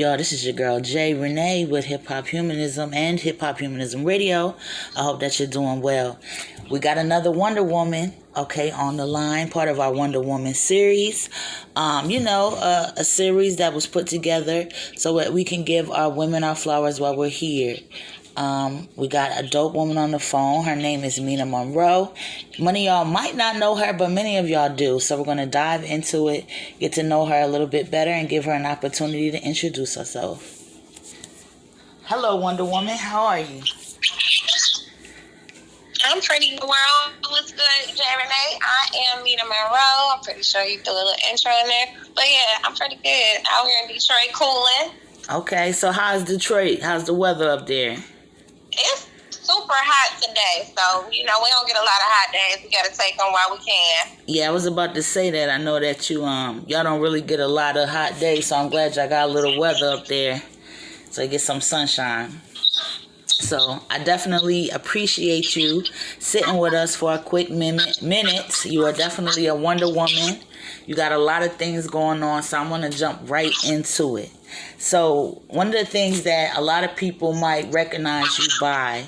y'all? This is your girl Jay Rene with Hip Hop Humanism and Hip Hop Humanism Radio. I hope that you're doing well. We got another Wonder Woman, on the line, part of our Wonder Woman series. A series that was put together so that we can give our women our flowers while we're here. We got a dope woman on the phone. Her name is Mena Monroe. Many of y'all might not know her, but many of y'all do. So we're going to dive into it, get to know her a little bit better, and give her an opportunity to introduce herself. Hello, Wonder Woman. How are you? I'm pretty well. What's good, Jay Rene? I am Mena Monroe. I'm pretty sure you threw a little intro in there. But yeah, I'm pretty good. Out here in Detroit, cooling. Okay, so how's Detroit? How's the weather up there? It's super hot today, so, we don't get a lot of hot days. We got to take them while we can. Yeah, I was about to say that. I know that y'all don't really get a lot of hot days, so I'm glad y'all got a little weather up there so you get some sunshine. So I definitely appreciate you sitting with us for a quick minute. You are definitely a Wonder Woman. You got a lot of things going on, so I'm going to jump right into it. So one of the things that a lot of people might recognize you by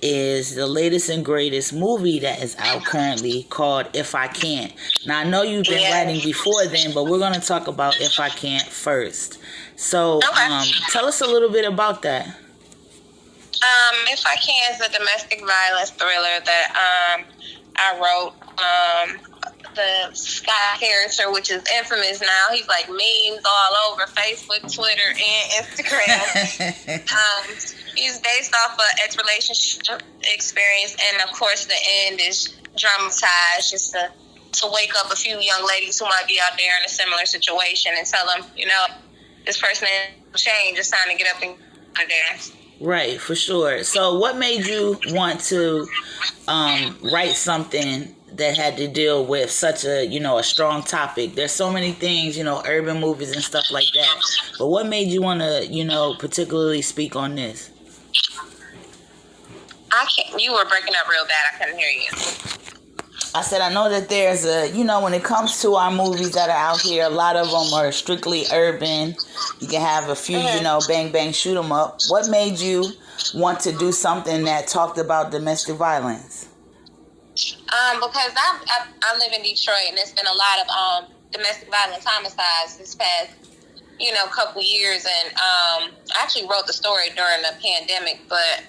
is the latest and greatest movie that is out currently called If I Can't. Now, I know you've been writing before then, but we're going to talk about If I Can't first. So tell us a little bit about that. If I Can is a domestic violence thriller that I wrote. The Sky character, which is infamous now, he's like memes all over Facebook, Twitter, and Instagram. He's based off an ex-relationship experience, and of course the end is dramatized just to wake up a few young ladies who might be out there in a similar situation and tell them, this person will change. It's time to get up and dance. Right, for sure. So what made you want to write something that had to deal with such a, a strong topic? There's so many things, urban movies and stuff like that. But what made you want to, particularly speak on this? You were breaking up real bad. I couldn't hear you. I said, I know that there's when it comes to our movies that are out here, a lot of them are strictly urban. You can have a few, bang, bang, shoot 'em up. What made you want to do something that talked about domestic violence? Because I live in Detroit, and there's been a lot of domestic violence homicides this past, couple years. And I actually wrote the story during the pandemic, but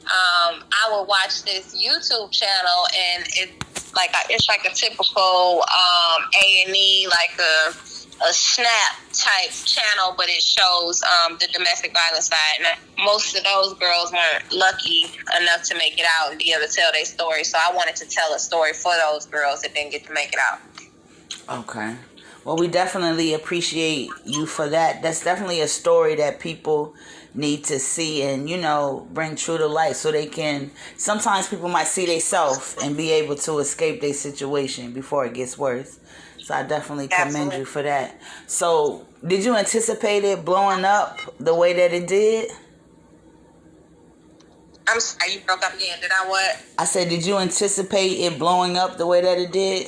I would watch this YouTube channel, and it's like a typical A&E, like a Snap type channel, but it shows the domestic violence side. And most of those girls weren't lucky enough to make it out and be able to tell their story. So I wanted to tell a story for those girls that didn't get to make it out. Okay. Well, we definitely appreciate you for that. That's definitely a story that people need to see and, bring true to life so they can... Sometimes people might see themselves and be able to escape their situation before it gets worse. So I definitely commend you for that. So did you anticipate it blowing up the way that it did? I'm sorry, you broke up again. Did I what? I said, did you anticipate it blowing up the way that it did?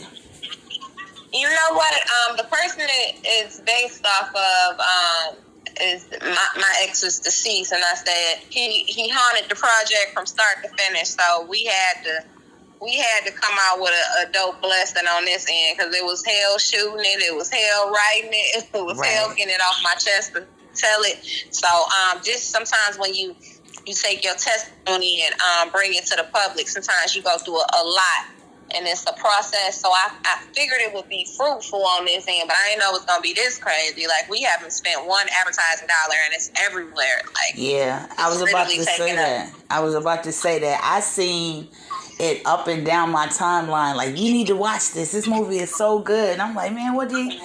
You know what? The person that is based off of is my ex was deceased, and I said he haunted the project from start to finish. So we had to come out with a dope blessing on this end, because it was hell shooting it was hell writing it was hell getting it off my chest to tell it. So just sometimes when you take your testimony and bring it to the public, sometimes you go through a lot. And it's a process, so I figured it would be fruitful on this end, but I didn't know it was going to be this crazy. Like, we haven't spent one advertising dollar, and it's everywhere. I was about to say that. I seen it up and down my timeline. Like, you need to watch this. This movie is so good. And I'm like, man, what do you...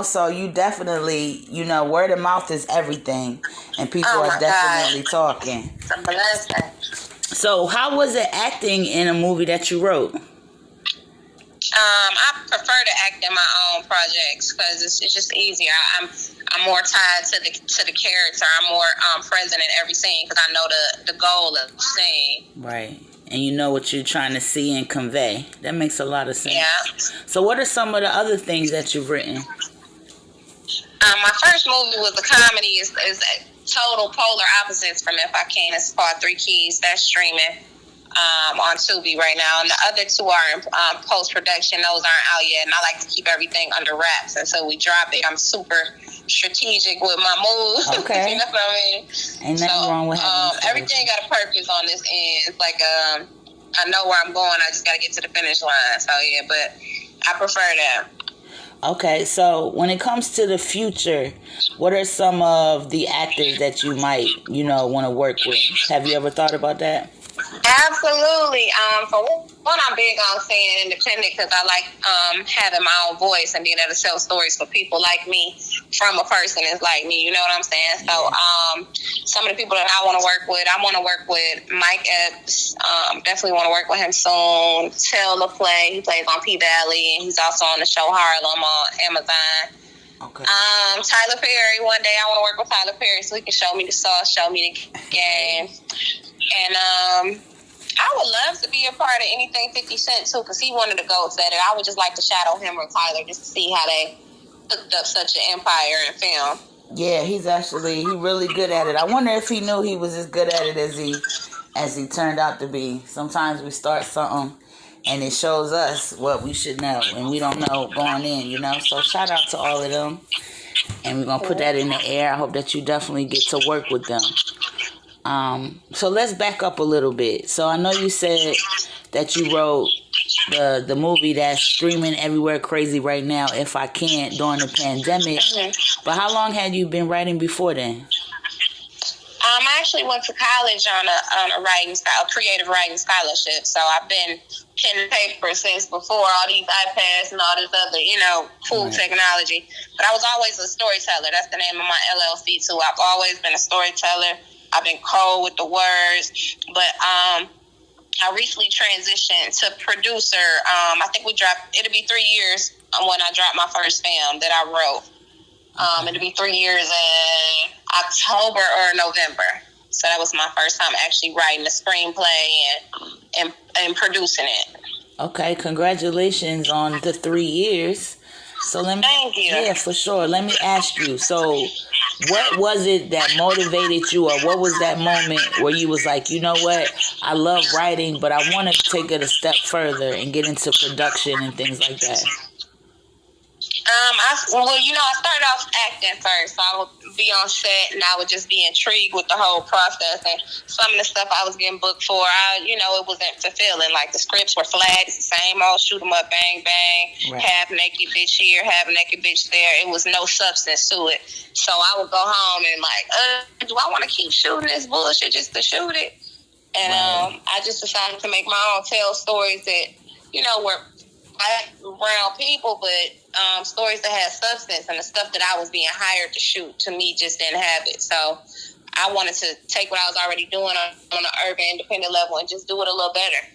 so you definitely, word of mouth is everything. And people are definitely talking. It's a blessing. So how was it acting in a movie that you wrote? I prefer to act in my own projects because it's just easier. I'm more tied to the character. I'm more present in every scene because I know the goal of the scene. Right. And you know what you're trying to see and convey. That makes a lot of sense. Yeah. So what are some of the other things that you've written? My first movie was a comedy. Is total polar opposites from If I Can. It's called Three Keys. That's streaming on Tubi right now. And the other two are in post-production. Those aren't out yet. And I like to keep everything under wraps until we drop it. I'm super strategic with my moves. Okay. You know what I mean? Ain't nothing wrong with having everything got a purpose on this end. It's like, I know where I'm going. I just got to get to the finish line. So, yeah, but I prefer that. Okay, so when it comes to the future, what are some of the actors that you might, want to work with? Have you ever thought about that? Absolutely. For one, I'm big on staying independent because I like having my own voice and being able to tell stories for people like me from a person that's like me. You know what I'm saying? So some of the people that I want to work with Mike Epps. Definitely want to work with him soon. Tell LaPlay, he plays on P-Valley, and he's also on the show Harlem on Amazon. Okay. Tyler Perry. One day I want to work with Tyler Perry so he can show me the sauce, show me the game. And I would love to be a part of anything 50 Cent too, because he wanted to go at it. I would just like to shadow him or Tyler just to see how they hooked up such an empire in film. Yeah, he really good at it. I wonder if he knew he was as good at it as he turned out to be. Sometimes we start something and it shows us what we should know, and we don't know going in, So shout out to all of them, and we're gonna put that in the air. I hope that you definitely get to work with them. So let's back up a little bit. So I know you said that you wrote the movie that's streaming everywhere crazy right now, If I Can't, during the pandemic. But how long had you been writing before then? I actually went to college on a creative writing scholarship. So I've been pen and paper since before all these iPads and all this other, cool technology. But I was always a storyteller. That's the name of my LLC too. I've always been a storyteller. I've been cold with the words, but I recently transitioned to producer. I think it'll be 3 years when I drop my first film that I wrote. It'll be 3 years in October or November. So that was my first time actually writing the screenplay and producing it. Okay, congratulations on the 3 years. So Thank you. Yeah, for sure. Let me ask you. So, what was it that motivated you, or what was that moment where you was like, you know what, I love writing, but I want to take it a step further and get into production and things like that? I started off acting first. So I would be on set and I would just be intrigued with the whole process, and some of the stuff I was getting booked for, it wasn't fulfilling. Like the scripts were flat, it's the same old shoot 'em up, bang, bang, right. Half naked bitch here, half naked bitch there. It was no substance to it. So I would go home and like, do I want to keep shooting this bullshit just to shoot it? And I just decided to make my own, tell stories that, were around people, but stories that had substance, and the stuff that I was being hired to shoot, to me, just didn't have it. So I wanted to take what I was already doing on an urban independent level and just do it a little better.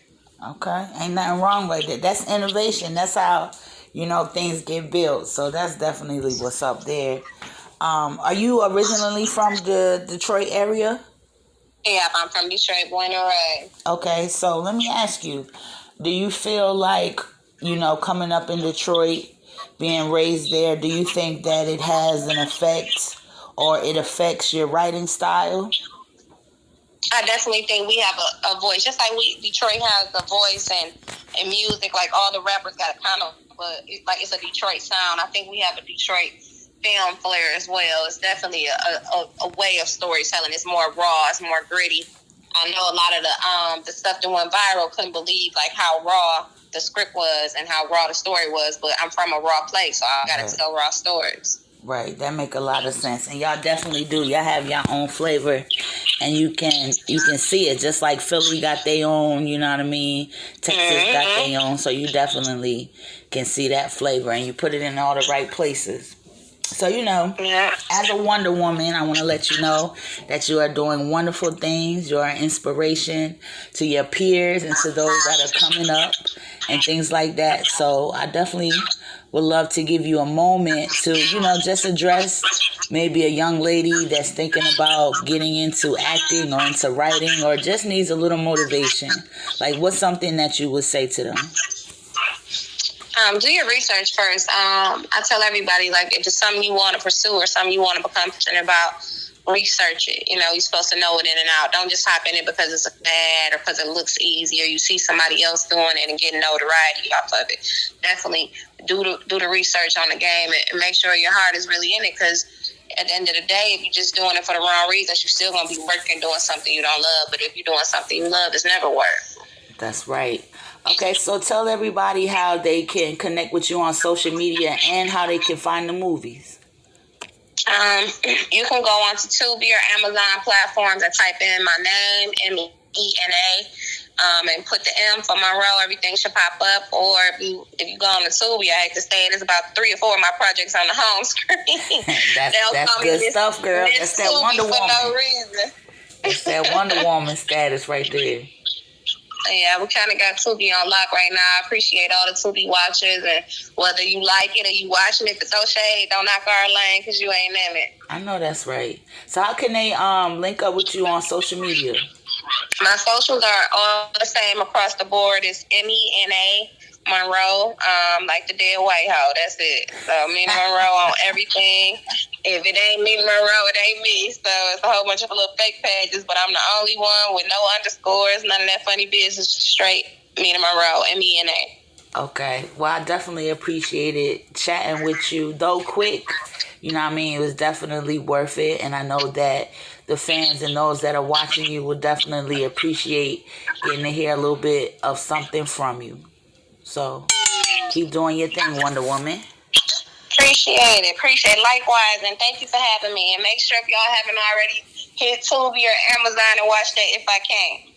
Okay, ain't nothing wrong with it. That's innovation. That's how, things get built. So that's definitely what's up there. Are you originally from the Detroit area? Yeah, I'm from Detroit, born and raised. Okay, so let me ask you, do you feel like, coming up in Detroit, being raised there, do you think that it has an effect, or it affects your writing style? I definitely think we have a voice, just like Detroit has a voice and music. Like all the rappers got a kind of, it's a Detroit sound. I think we have a Detroit film flair as well. It's definitely a way of storytelling. It's more raw. It's more gritty. I know a lot of the stuff that went viral, couldn't believe like how raw the script was and how raw the story was, but I'm from a raw place, so I gotta tell raw stories. Right, that make a lot of sense, and y'all definitely do. Y'all have your own flavor, and you can see it. Just like Philly got their own, you know what I mean. Texas got their own, so you definitely can see that flavor, and you put it in all the right places. So, as a Wonder Woman, I want to let you know that you are doing wonderful things. You are an inspiration to your peers and to those that are coming up and things like that. So I definitely would love to give you a moment to, just address maybe a young lady that's thinking about getting into acting or into writing or just needs a little motivation. Like, what's something that you would say to them? Do your research first. I tell everybody, like, if it's something you want to pursue or something you want to become passionate about, research it. You know, you're supposed to know it in and out. Don't just hop in it because it's a fad or because it looks easy or you see somebody else doing it and getting notoriety off of it. Definitely do the research on the game and make sure your heart is really in it, because at the end of the day, if you're just doing it for the wrong reasons, you're still going to be working doing something you don't love. But if you're doing something you love, it's never work. That's right. Okay, so tell everybody how they can connect with you on social media and how they can find the movies. You can go onto Tubi or Amazon platforms and type in my name, Mena, and put the M for Monroe. Everything should pop up. Or if you go on to Tubi, I hate to say it, there's about 3 or 4 of my projects on the home screen. that's good stuff, girl. That's that Wonder Woman. For no reason. It's that Wonder Woman status right there. Yeah, we kind of got Tubi on lock right now. I appreciate all the Tubi watchers, and whether you like it or you watching it, but throw shade, don't knock our lane because you ain't in it. I know that's right. So how can they link up with you on social media? My socials are all the same across the board. It's Mena Monroe, like the dead White House. That's it. So Mena Monroe on everything. If it ain't Mena Monroe, it ain't me. So it's a whole bunch of little fake pages, but I'm the only one with no underscores, none of that funny business. Straight Mena Monroe, Mena. Okay. Well, I definitely appreciated chatting with you. Though quick, you know what I mean? It was definitely worth it. And I know that the fans and those that are watching you will definitely appreciate getting to hear a little bit of something from you. So keep doing your thing, Wonder Woman. Appreciate it. Likewise. And thank you for having me. And make sure if y'all haven't already, hit Tubi or Amazon and watch that If I Can.